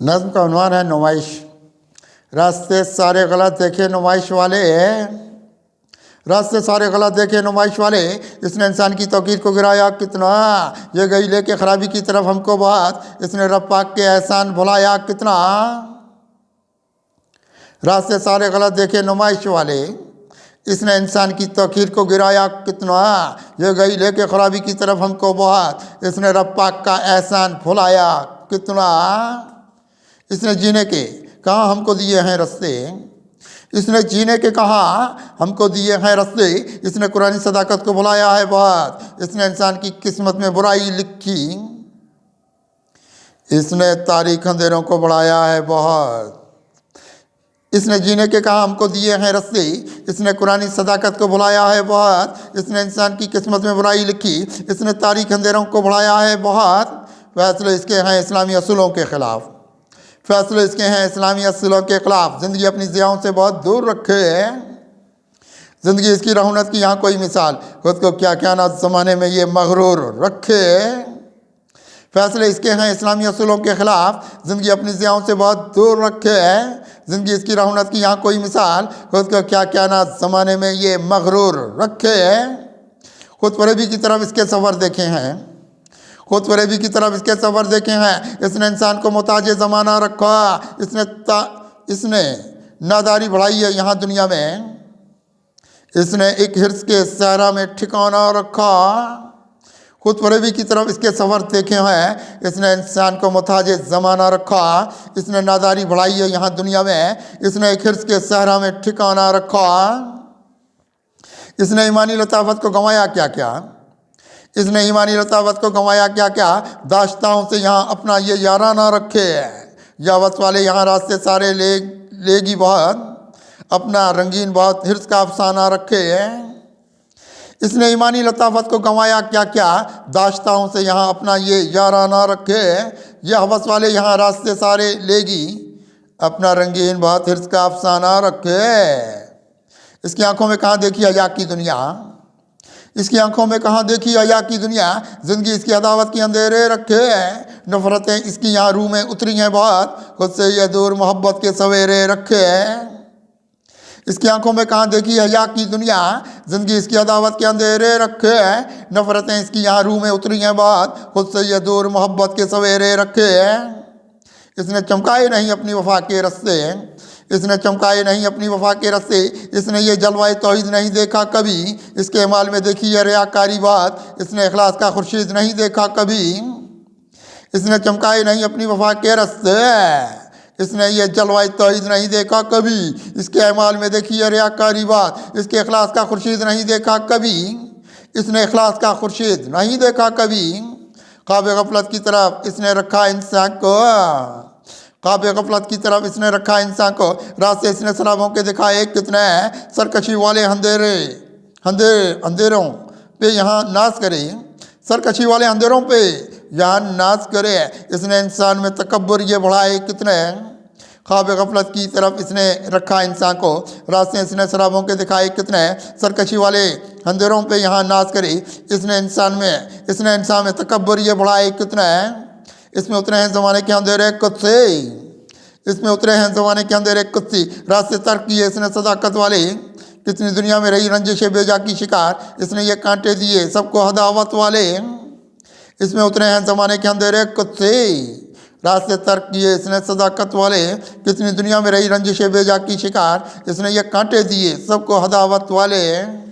नज़्म का उन्वान है नुमाइश। रास्ते सारे गलत देखे नुमाइश वाले, रास्ते सारे गलत देखे नुमाइश वाले, इसने इंसान की तौकीर को गिराया कितना, ये गई लेके खराबी की तरफ हमको बात, इसने रब पाक के एहसान भुलाया कितना। रास्ते सारे गलत देखे नुमाइश वाले, इसने इंसान की तौकीर को गिराया कितना, ये गई लेके खराबी की तरफ हमको बात, इसने रब पाक का एहसान भुलाया कितना। इसने जीने के कहाँ हमको दिए हैं रस्ते, इसने जीने के कहाँ हमको दिए हैं रस्ते, इसने कुरानी सदाकत को भुलाया है बहुत, इसने इंसान की किस्मत में बुराई लिखी, इसने तारीख अंधेरों को बढ़ाया है बहुत। इसने जीने के कहाँ हमको दिए हैं रस्ते, इसने कुरानी सदाकत को भुलाया है बहुत, इसने इंसान की किस्मत में बुराई लिखी, इसने तारीख अंधेरों को बढ़ाया है बहुत। फैसले इसके हैं इस्लामी असूलों के ख़िलाफ़, फैसले इसके हैं इस्लामी असूलों के ख़िलाफ़, ज़िंदगी अपनी ज़ियाओं से बहुत दूर रखे है, ज़िंदगी इसकी रौनक की यहाँ कोई मिसाल, खुद को क्या क्या ना ज़माने में ये मगरूर रखे। फैसले इसके हैं इस्लामी असूलों के ख़िलाफ़, ज़िंदगी अपनी ज़ियाओं से बहुत दूर रखे है, ज़िंदगी इसकी रौनक की यहाँ कोई मिसाल, खुद को क्या क्या ना ज़माने में ये मगरूर रखे है। खुद फरेबी की तरफ इसके सफ़र देखे हैं, खुद फरेबी की तरफ इसके सफ़र देखे हैं, इसने इंसान को मोहताज ज़माना रखा, इसने नादारी बढ़ाई है यहाँ दुनिया में, इसने एक हिर्स के सहरा में ठिकाना रखा। खुद फरेबी की तरफ इसके सफ़र देखे हैं, इसने इंसान को मोहताज ज़माना रखा, इसने नादारी बढ़ाई है यहाँ दुनिया में, इसने एक हिर्स के सहरा में ठिकाना रखा। इसने ईमानी लताफत को गंवाया क्या क्या, इसने ईमानी लताफत को गंवाया क्या क्या, दाश्ताओं से यहाँ अपना ये याराना रखे है, यावत वाले यहाँ रास्ते सारे लेगी बहुत, अपना रंगीन बहुत हिर्स का अफसाना रखे है। इसने ईमानी लताफत को गंवाया क्या क्या, दाश्ताओं से यहाँ अपना ये याराना रखे है, ये हवस वाले यहाँ रास्ते सारे लेगी, अपना रंगीन बहुत हिर्स का अफसाना रखे। इसकी आंखों में कहाँ देखी हया की दुनिया, इसकी आंखों में कहाँ देखी हया की दुनिया, ज़िंदगी इसकी अदावत की अंधेरे रखे है, नफ़रतें इसकी यहाँ रूह में उतरी हैं बहुत, खुद से ये दूर मोहब्बत के सवेरे रखे है। इसकी आंखों में कहाँ देखी हया की दुनिया, ज़िंदगी इसकी अदावत के अंधेरे रखे है, नफ़रतें इसकी यहाँ रूह में उतरी हैं बहुत, खुद से ये दूर मोहब्बत के सवेरे रखे है। इसने चमकाए नहीं अपनी वफा के रस्ते, इसने चमकाए नहीं अपनी वफा के रस्ते, इसने ये जलवाए तौहीद नहीं देखा कभी, इसके माल में देखी है रियाकारी बात, इसने इखलास का खुर्शीद नहीं देखा कभी। इसने चमकाए नहीं अपनी वफा के रस्ते, इसने ये जलवाए तौहीद नहीं देखा कभी, इसके अमाल में देखी है रियाकारी बात, इसके इखलास का खुर्शीद नहीं देखा कभी, इसने इखलास का खुर्शीद नहीं देखा कभी। ख्वाब गफलत की तरफ इसने रखा इंसान को, ख्वाब गफलत की तरफ इसने रखा इंसान को, रास्ते इसने सलाबों के दिखाए कितने, सरकशी वाले अंधेरों पे यहाँ नाज करे, सरकशी वाले अंधेरों पे यहाँ नाज करे, इसने इंसान में तकब्बुर ये बढ़ाए कितने। ख्वाब गफलत की तरफ इसने रखा इंसान को, रास्ते इसने सलाबों के दिखाए कितने, सरकशी वाले अंधेरों पे यहाँ नाज करे, इसने इंसान में तकब्बुर ये बढ़ाए कितने। इसमें उतरे हैं ज़माने के अंधेरे कुत्ते, इसमें उतरे हैं ज़माने के अंधेरे कुत्ते, रास्ते तर्क किए इसने सदाकत वाले, कितनी दुनिया में रही रंजिश बेजा की शिकार, इसने ये कांटे दिए सबको हदावत वाले। इसमें उतरे हैं ज़माने के अंधेरे कुत्ते, रास्ते तर्क किए इसने सदाकत वाले, कितनी दुनिया में रही रंजिश बेजा की शिकार, इसने ये कांटे दिए सबको हदावत वाले।